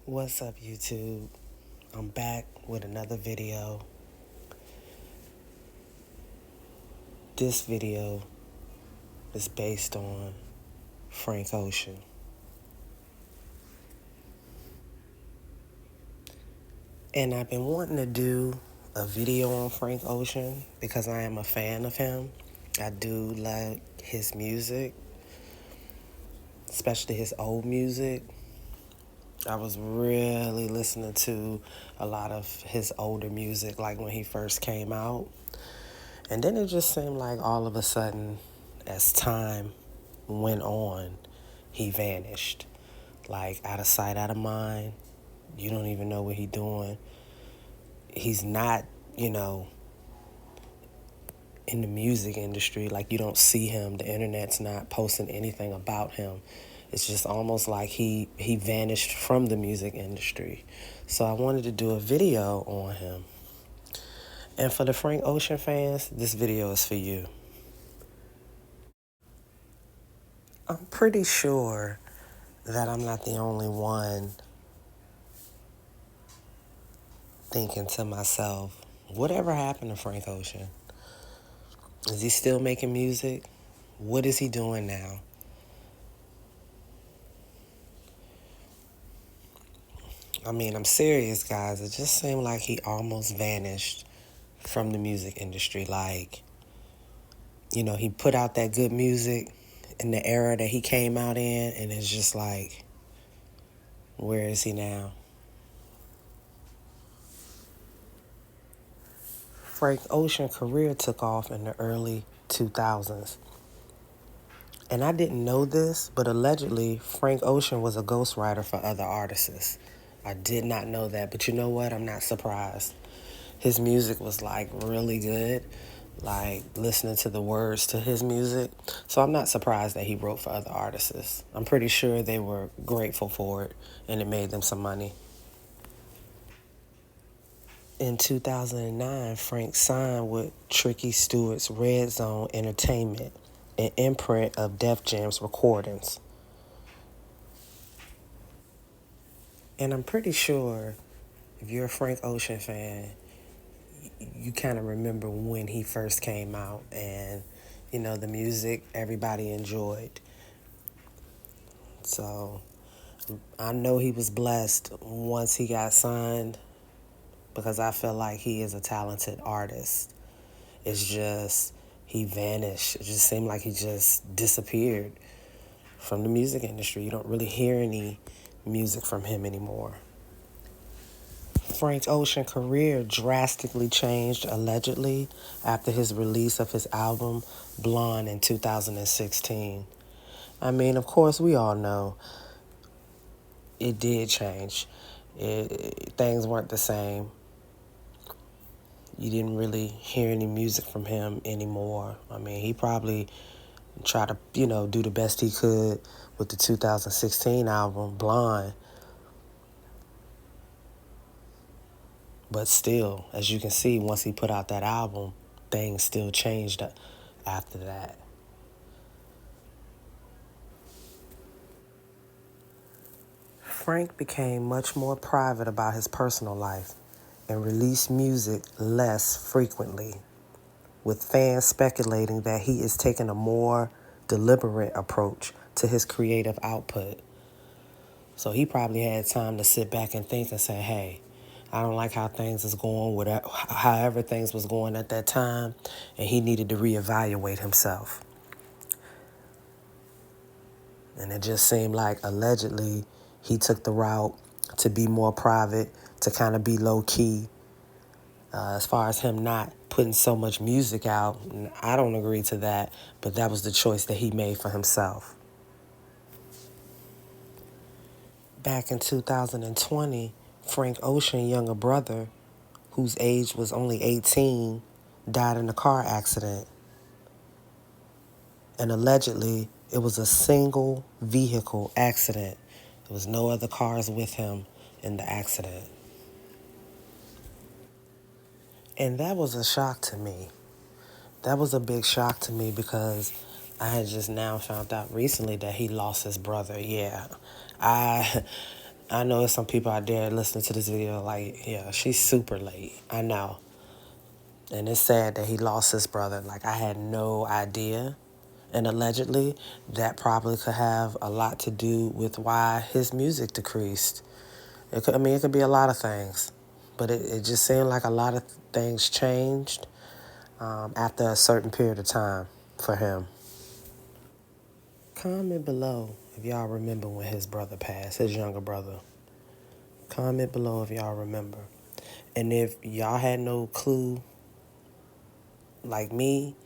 What's up, YouTube? I'm back with another video. This video is based on Frank Ocean. And I've been wanting to do a video on Frank Ocean because I am a fan of him. I do like his music, especially his old music. I was really listening to a lot of his older music, like when he first came out. And then it just seemed like all of a sudden, as time went on, he vanished. Like, out of sight, out of mind. You don't even know what he's doing. He's not, in the music industry. Like, you don't see him. The internet's not posting anything about him. It's just almost like he vanished from the music industry. So I wanted to do a video on him. And for the Frank Ocean fans, this video is for you. I'm pretty sure that I'm not the only one thinking to myself, whatever happened to Frank Ocean? Is he still making music? What is he doing now? I mean, I'm serious, guys. It just seemed like he almost vanished from the music industry. Like, he put out that good music in the era that he came out in, and it's just like, where is he now? Frank Ocean's career took off in the early 2000s. And I didn't know this, but allegedly, Frank Ocean was a ghostwriter for other artists. I did not know that, but you know what? I'm not surprised. His music was, really good, listening to the words to his music. So I'm not surprised that he wrote for other artists. I'm pretty sure they were grateful for it, and it made them some money. In 2009, Frank signed with Tricky Stewart's Red Zone Entertainment, an imprint of Def Jam's recordings. And I'm pretty sure if you're a Frank Ocean fan, you kind of remember when he first came out and, the music everybody enjoyed. So I know he was blessed once he got signed because I feel like he is a talented artist. It's just he vanished. It just seemed like he just disappeared from the music industry. You don't really hear any music from him anymore. Frank Ocean's career drastically changed, allegedly, after his release of his album Blonde in 2016. I mean, of course, we all know it did change. Things weren't the same. You didn't really hear any music from him anymore. I mean, he probably tried to, do the best he could with the 2016 album, Blonde. But still, as you can see, once he put out that album, things still changed after that. Frank became much more private about his personal life and released music less frequently, with fans speculating that he is taking a more deliberate approach to his creative output. So he probably had time to sit back and think and say, hey, I don't like how things is going, however things was going at that time, and he needed to reevaluate himself. And it just seemed like, allegedly, he took the route to be more private, to kind of be low-key. As far as him not putting so much music out, I don't agree to that, but that was the choice that he made for himself. Back in 2020, Frank Ocean's younger brother, whose age was only 18, died in a car accident. And allegedly, it was a single vehicle accident. There was no other cars with him in the accident. And that was a shock to me. That was a big shock to me because I had just now found out recently that he lost his brother. Yeah, I know there's some people out there listening to this video like, yeah, she's super late. I know. And it's sad that he lost his brother. Like, I had no idea. And allegedly, that probably could have a lot to do with why his music decreased. It could be a lot of things. But it just seemed like a lot of things changed after a certain period of time for him. Comment below if y'all remember when his brother passed, his younger brother. Comment below if y'all remember. And if y'all had no clue, like me,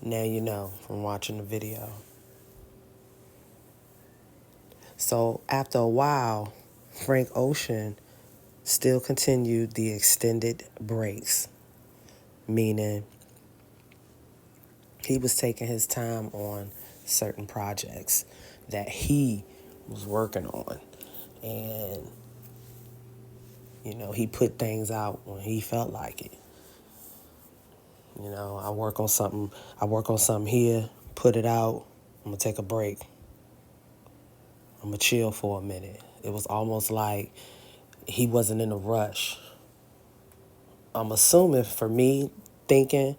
now you know from watching the video. So after a while, Frank Ocean still continued the extended breaks, meaning he was taking his time on certain projects that he was working on. And, he put things out when he felt like it. I work on something here, put it out, I'm going to take a break. I'm going to chill for a minute. It was almost like he wasn't in a rush. I'm assuming, for me, thinking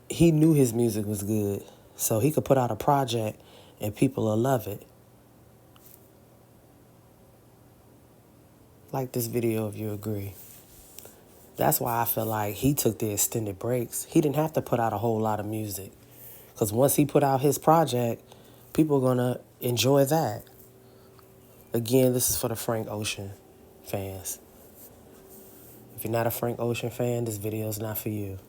he knew his music was good, so he could put out a project and people will love it. Like this video if you agree. That's why I feel like he took the extended breaks. He didn't have to put out a whole lot of music, because once he put out his project, people are going to enjoy that. Again, this is for the Frank Ocean fans. If you're not a Frank Ocean fan, this video is not for you.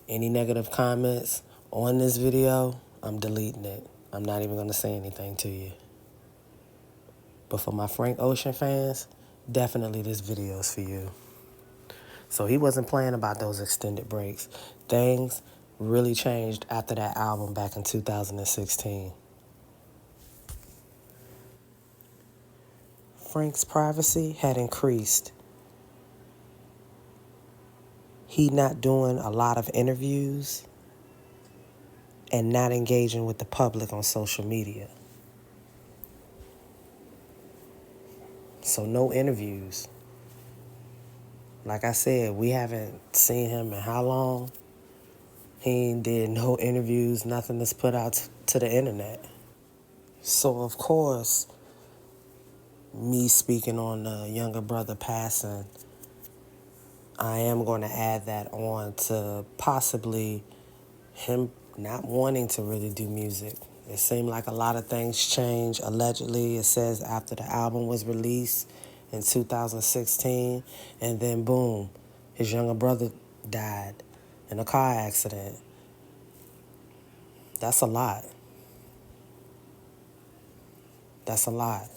Any negative comments on this video, I'm deleting it. I'm not even going to say anything to you. But for my Frank Ocean fans, definitely this video is for you. So he wasn't playing about those extended breaks. Things really changed after that album back in 2016. Frank's privacy had increased. He not doing a lot of interviews and not engaging with the public on social media. So no interviews. Like I said, we haven't seen him in how long? He ain't did no interviews, nothing that's put out to the internet. So of course, me speaking on the younger brother passing, I am going to add that on to possibly him not wanting to really do music. It seemed like a lot of things changed. Allegedly, it says after the album was released in 2016, and then boom, his younger brother died in a car accident. That's a lot. That's a lot.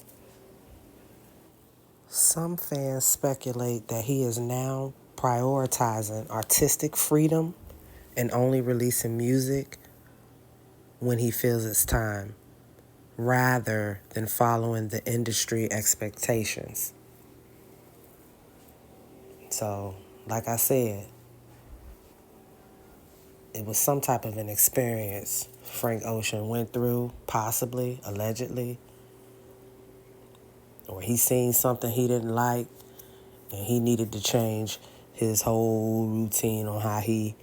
Some fans speculate that he is now prioritizing artistic freedom and only releasing music when he feels it's time, rather than following the industry expectations. So, like I said, it was some type of an experience Frank Ocean went through, possibly, allegedly, or he seen something he didn't like and he needed to change his whole routine on how he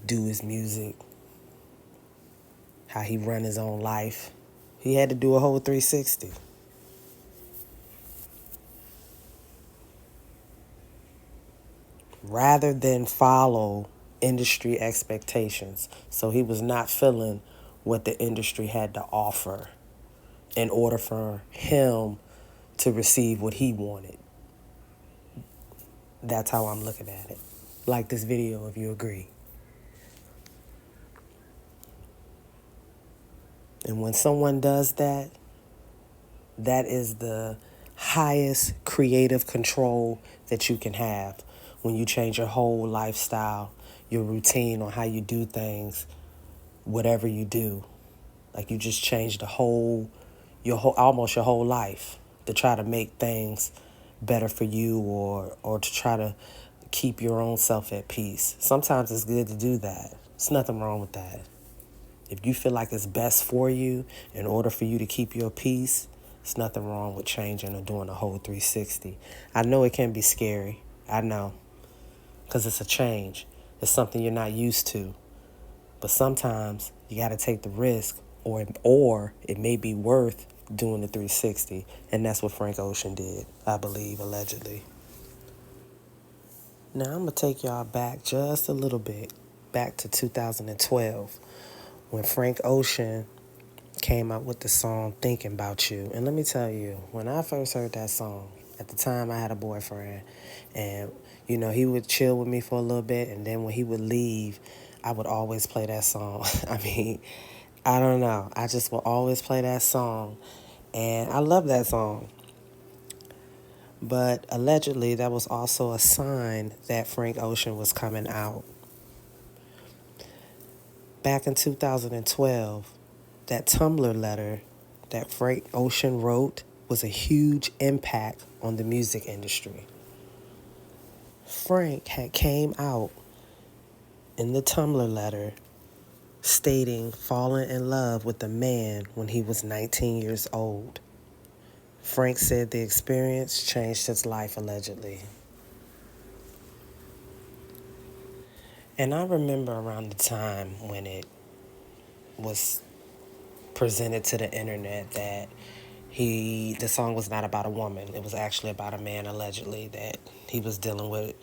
do his music, how he run his own life. He had to do a whole 360. Rather than follow industry expectations. So he was not feeling what the industry had to offer in order for him to receive what he wanted. That's how I'm looking at it. Like this video if you agree. And when someone does that, that is the highest creative control that you can have. When you change your whole lifestyle, your routine on how you do things, whatever you do. Like you just change almost your whole life to try to make things better for you or to try to keep your own self at peace. Sometimes it's good to do that. There's nothing wrong with that. If you feel like it's best for you in order for you to keep your peace, there's nothing wrong with changing or doing a whole 360. I know it can be scary. I know. Because it's a change. It's something you're not used to. But sometimes you got to take the risk, or it may be worth doing the 360. And that's what Frank Ocean did, I believe, allegedly. Now I'm going to take y'all back just a little bit, back to 2012, when Frank Ocean came out with the song Thinking About You. And let me tell you, when I first heard that song, at the time I had a boyfriend, and he would chill with me for a little bit, and then when he would leave, I would always play that song. I mean, I don't know. I just will always play that song, and I love that song. But allegedly, that was also a sign that Frank Ocean was coming out. Back in 2012, that Tumblr letter that Frank Ocean wrote was a huge impact on the music industry. Frank had came out in the Tumblr letter stating falling in love with a man when he was 19 years old. Frank said the experience changed his life, allegedly. And I remember around the time when it was presented to the internet that the song was not about a woman. It was actually about a man, allegedly, that he was dealing with,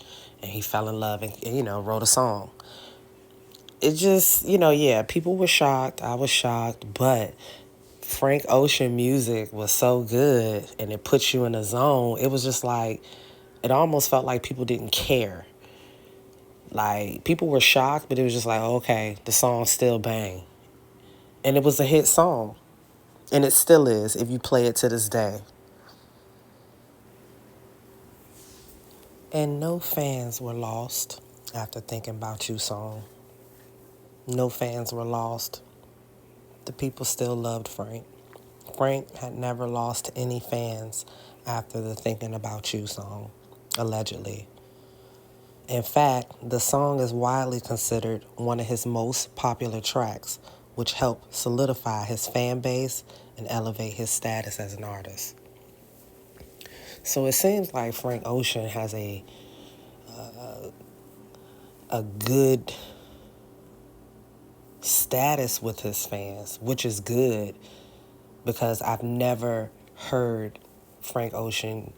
and he fell in love and wrote a song. It just, yeah, people were shocked. I was shocked, but Frank Ocean music was so good and it puts you in a zone. It was just like, it almost felt like people didn't care. Like, people were shocked, but it was just like, okay, the song still bang. And it was a hit song. And it still is if you play it to this day. And no fans were lost after Thinking About You song. No fans were lost. The people still loved Frank. Frank had never lost any fans after the Thinking About You song, allegedly. In fact, the song is widely considered one of his most popular tracks, which helped solidify his fan base and elevate his status as an artist. So it seems like Frank Ocean has a good status with his fans, which is good because I've never heard Frank Ocean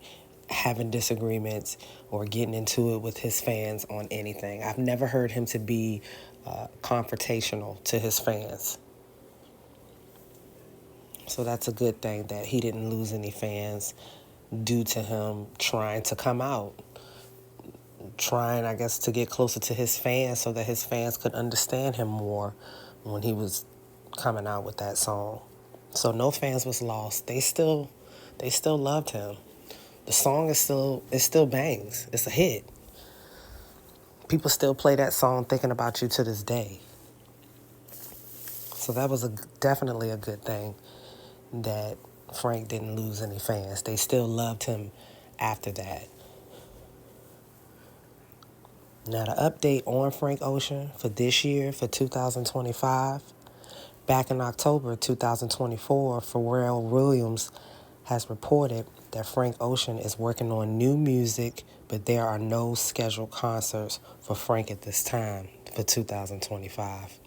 having disagreements or getting into it with his fans on anything. I've never heard him to be confrontational to his fans. So that's a good thing that he didn't lose any fans due to him trying to come out. Trying, I guess, to get closer to his fans so that his fans could understand him more when he was coming out with that song. So no fans was lost. They still loved him. The song is still bangs. It's a hit. People still play that song Thinking About You to this day. So that was definitely a good thing that Frank didn't lose any fans. They still loved him after that. Now, the update on Frank Ocean for this year, for 2025, back in October 2024, Pharrell Williams has reported that Frank Ocean is working on new music, but there are no scheduled concerts for Frank at this time for 2025.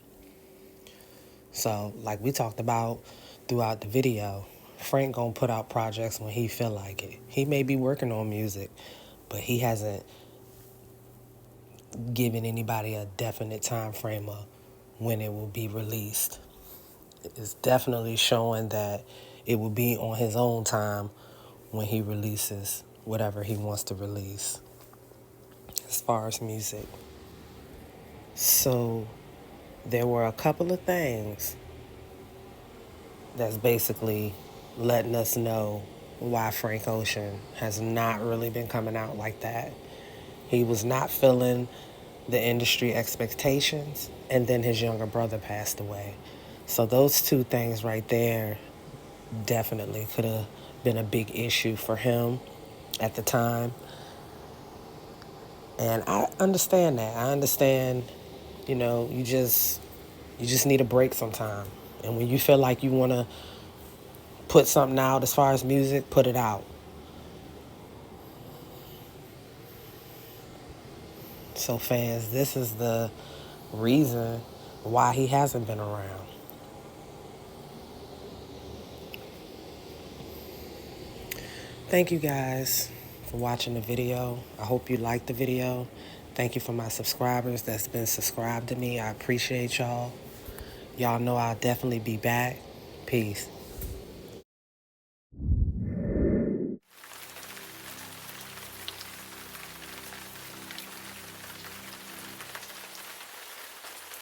So, like we talked about throughout the video, Frank gonna put out projects when he feel like it. He may be working on music, but he hasn't given anybody a definite time frame of when it will be released. It's definitely showing that it will be on his own time when he releases whatever he wants to release as far as music. So there were a couple of things that's basically letting us know why Frank Ocean has not really been coming out like that. He was not filling the industry expectations, and then his younger brother passed away. So those two things right there definitely could have been a big issue for him at the time. And I understand that. I understand, you You just need a break sometime. And when you feel like you want to put something out as far as music, put it out. So fans, this is the reason why he hasn't been around. Thank you guys for watching the video. I hope you liked the video. Thank you for my subscribers that's been subscribed to me. I appreciate y'all. Y'all know I'll definitely be back. Peace.